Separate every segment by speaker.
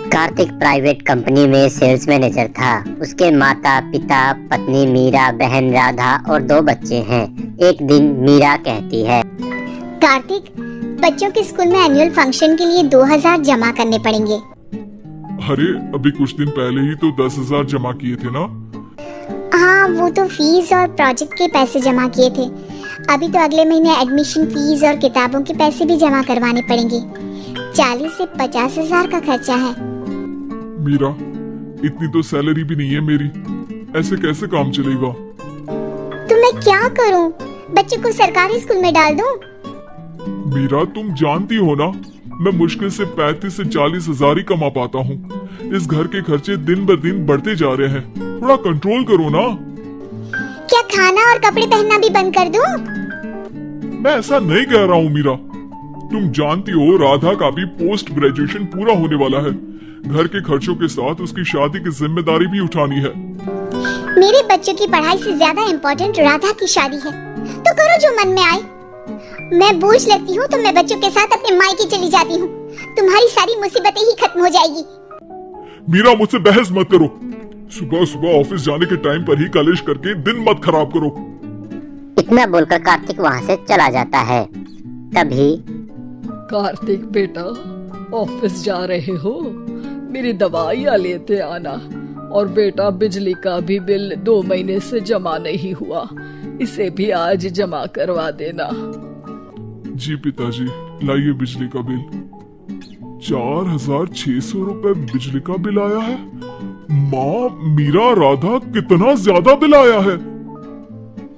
Speaker 1: Kartik private company में sales manager था। उसके माता पिता, पत्नी मीरा, बहन राधा और 2 बच्चे हैं। एक दिन मीरा कहती है,
Speaker 2: कार्तिक, बच्चों के स्कूल में एनुअल फंक्शन के लिए 2000 जमा करने पड़ेंगे।
Speaker 3: अरे अभी कुछ दिन पहले ही तो 10,000 जमा किए थे ना।
Speaker 2: हाँ, वो तो फीस और प्रोजेक्ट के पैसे जमा किए थे। अभी तो अगले महीने एडमिशन फीस और किताबों के पैसे भी जमा करवाने पड़ेंगे। 40 से 50,000 का खर्चा है।
Speaker 3: मीरा, इतनी तो सैलरी भी नहीं है मेरी, ऐसे कैसे काम चलेगा?
Speaker 2: तो मैं क्या करूं? बच्चों को सरकारी स्कूल में डाल दूं?
Speaker 3: मीरा, तुम जानती हो ना, मैं मुश्किल से 35 से 40,000 ही कमा पाता हूँ। इस घर के खर्चे दिन ब दिन बढ़ते जा रहे हैं, थोड़ा कंट्रोल करो ना।
Speaker 2: क्या खाना और कपड़े पहनना भी बंद कर दूं?
Speaker 3: मैं ऐसा नहीं कह रहा हूँ मीरा। तुम जानती हो राधा का भी पोस्ट ग्रेजुएशन पूरा होने वाला है। घर के खर्चों के साथ उसकी शादी की जिम्मेदारी भी उठानी है।
Speaker 2: मेरे बच्चों की पढ़ाई से ज्यादा इम्पोर्टेंट राधा की शादी है। तो करो जो मन में आए। मैं बोझ लगती हूँ तो मैं बच्चों के साथ अपने मायके चली जाती हूँ। तुम्हारी सारी मुसीबतें ही खत्म हो जाएगी।
Speaker 3: मीरा, मुझसे बहस मत करो। सुबह सुबह ऑफिस जाने के टाइम पर ही कलेश करके दिन मत खराब करो।
Speaker 1: इतना बोलकर कार्तिक वहाँ से चला जाता है। तभी
Speaker 4: कार्तिक बेटा, ऑफिस जा रहे हो? मेरी दवाइयाँ लेते आना। और बेटा, बिजली का भी बिल 2 महीने से जमा नहीं हुआ, इसे भी आज जमा करवा देना।
Speaker 3: जी पिताजी, लाइए बिजली का बिल। 4,600 रुपए बिजली का बिल आया है। माँ, मीरा, राधा, कितना ज्यादा बिल आया है।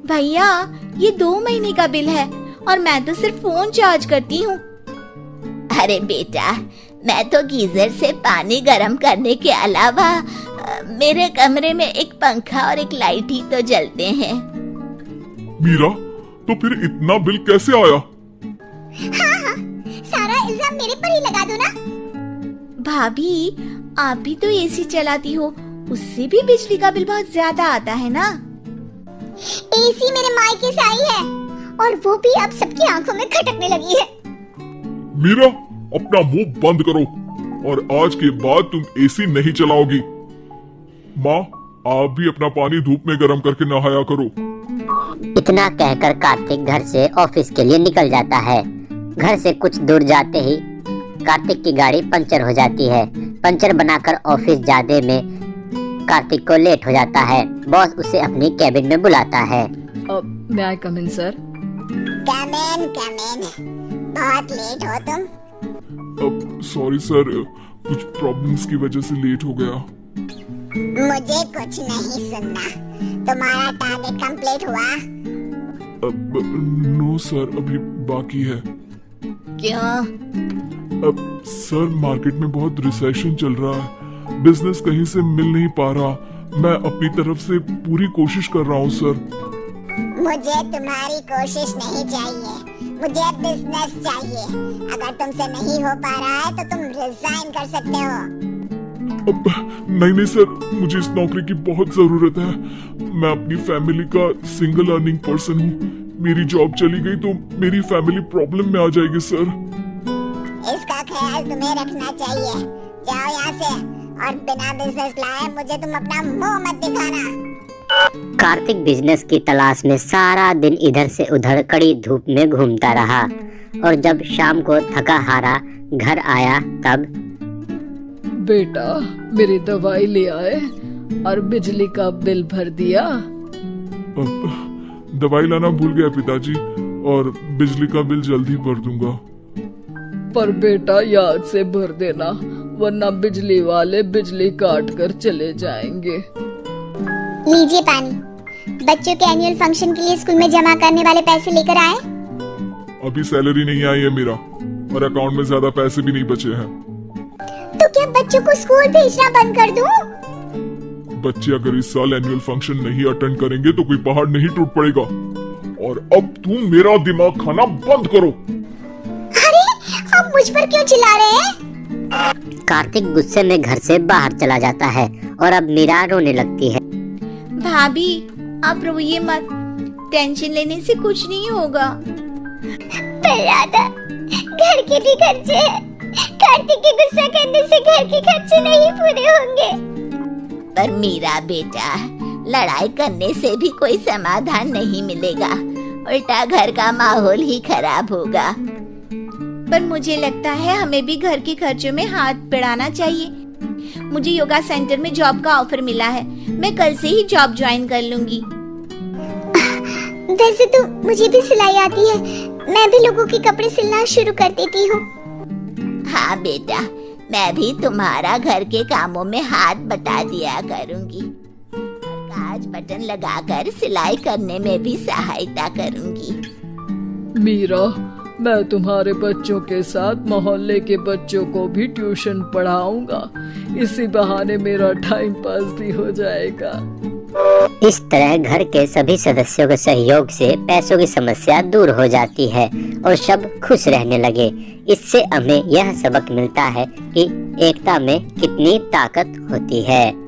Speaker 5: भैया, ये 2 महीने का बिल है और मैं तो सिर्फ फोन चार्ज करती हूँ।
Speaker 6: अरे बेटा, मैं तो गीजर से पानी गर्म करने के अलावा मेरे कमरे में एक पंखा और एक लाइट ही तो जलते हैं।
Speaker 3: मीरा, तो फिर इतना बिल कैसे आया?
Speaker 2: हाँ, सारा इल्जाम मेरे पर ही लगा दो ना।
Speaker 5: भाभी, आप भी तो एसी चलाती हो, उससे भी बिजली का बिल बहुत ज्यादा आता है ना।
Speaker 2: एसी मेरे मायके से आई है और वो भी अब सबकी आंखों में खटकने लगी है।
Speaker 3: मीरा, अपना मुंह बंद करो और आज के बाद तुम एसी नहीं चलाओगी। माँ, आप भी अपना पानी धूप में गर्म करके नहाया करो।
Speaker 1: इतना कहकर कार्तिक घर से ऑफिस के लिए निकल जाता है। घर से कुछ दूर जाते ही कार्तिक की गाड़ी पंचर हो जाती है। पंचर बनाकर ऑफिस जाने में कार्तिक को लेट हो जाता है। बॉस उसे अपनी कैबिन में बुलाता है।
Speaker 4: may I come in, sir?
Speaker 2: कम इन। बहुत लेट हो तुम।
Speaker 3: सॉरी सर, कुछ प्रॉब्लम्स की वजह से लेट हो गया।
Speaker 2: मुझे कुछ नहीं सुनना। तुम्हारा टारगेट कंप्लीट हुआ?
Speaker 3: नो सर, अभी बाकी है।
Speaker 6: क्यों?
Speaker 3: सर, मार्केट में बहुत रिसेशन चल रहा है, बिजनेस कहीं से मिल नहीं पा रहा। मैं अपनी तरफ से पूरी कोशिश कर रहा हूँ सर।
Speaker 2: मुझे तुम्हारी कोशिश नहीं चाहिए, मुझे बिजनेस चाहिए। अगर तुमसे नहीं हो पा रहा है तो तुम रिजाइन कर सकते हो।
Speaker 3: नहीं सर, मुझे इस नौकरी की बहुत जरूरत है। मैं अपनी फैमिली का सिंगल अर्निंग पर्सन हूँ। मेरी जॉब चली गई तो मेरी फैमिली प्रॉब्लम में आ जाएगी सर।
Speaker 2: इसका ख्याल तुम्हें रखना चाहिए। जाओ यहाँ से और बिना बिजनेस लाए मुझे तुम अपना मुंह मत दिखाना।
Speaker 1: कार्तिक बिजनेस की तलाश में सारा दिन इधर से उधर कड़ी धूप में घूमता रहा और जब शाम को थका हारा घर आया तब
Speaker 4: बेटा, मेरी दवाई ले आए और बिजली का बिल भर दिया।
Speaker 3: दवाई लाना भूल गया पिताजी, और बिजली का बिल जल्दी भर दूंगा।
Speaker 4: पर बेटा, याद से भर देना, वरना बिजली वाले बिजली काट कर चले जाएंगे।
Speaker 2: लीजिए पानी। बच्चों के एनुअल फंक्शन के लिए स्कूल में जमा करने वाले पैसे लेकर आए?
Speaker 3: अभी सैलरी नहीं आई है मेरा, और अकाउंट में ज्यादा पैसे भी नहीं बचे हैं।
Speaker 2: तो क्या बच्चों को स्कूल भेजना बंद कर दूं?
Speaker 3: बच्चे अगर इस साल एनुअल फंक्शन नहीं अटेंड करेंगे तो कोई पहाड़ नहीं टूट पड़ेगा। और अब तुम मेरा दिमाग खाना बंद करो।
Speaker 2: अरे, आप मुझ पर क्यों चिल्ला रहे हैं?
Speaker 1: कार्तिक गुस्से में घर से बाहर चला जाता है और अब मीरा रोने लगती है।
Speaker 5: भाभी, आप रोइए मत, टेंशन लेने से कुछ नहीं होगा।
Speaker 2: पर राधा, घर के भी खर्चे हैं। कार्तिक के गुस्सा करने से घर के खर्चे नहीं पूरे होंगे।
Speaker 6: पर मीरा बेटा, लड़ाई करने से भी कोई समाधान नहीं मिलेगा, उल्टा घर का माहौल ही खराब होगा।
Speaker 5: पर मुझे लगता है हमें भी घर के खर्चों में हाथ बढ़ाना चाहिए। मुझे योगा सेंटर में जॉब का ऑफर मिला है, मैं कल से ही जॉब ज्वाइन कर लूंगी।
Speaker 2: वैसे तो मुझे भी सिलाई आती है, मैं भी लोगों के कपड़े सिलना शुरू कर देती हूँ।
Speaker 6: हाँ बेटा, मैं भी तुम्हारा घर के कामों में हाथ बटा दिया करूंगी। काज बटन लगाकर सिलाई करने में भी सहायता करूंगी।
Speaker 4: मीरा, मैं तुम्हारे बच्चों के साथ मोहल्ले के बच्चों को भी ट्यूशन पढ़ाऊंगा। इसी बहाने मेरा टाइम पास भी हो जाएगा।
Speaker 1: इस तरह घर के सभी सदस्यों के सहयोग से पैसों की समस्या दूर हो जाती है और सब खुश रहने लगे। इससे हमें यह सबक मिलता है कि एकता में कितनी ताकत होती है।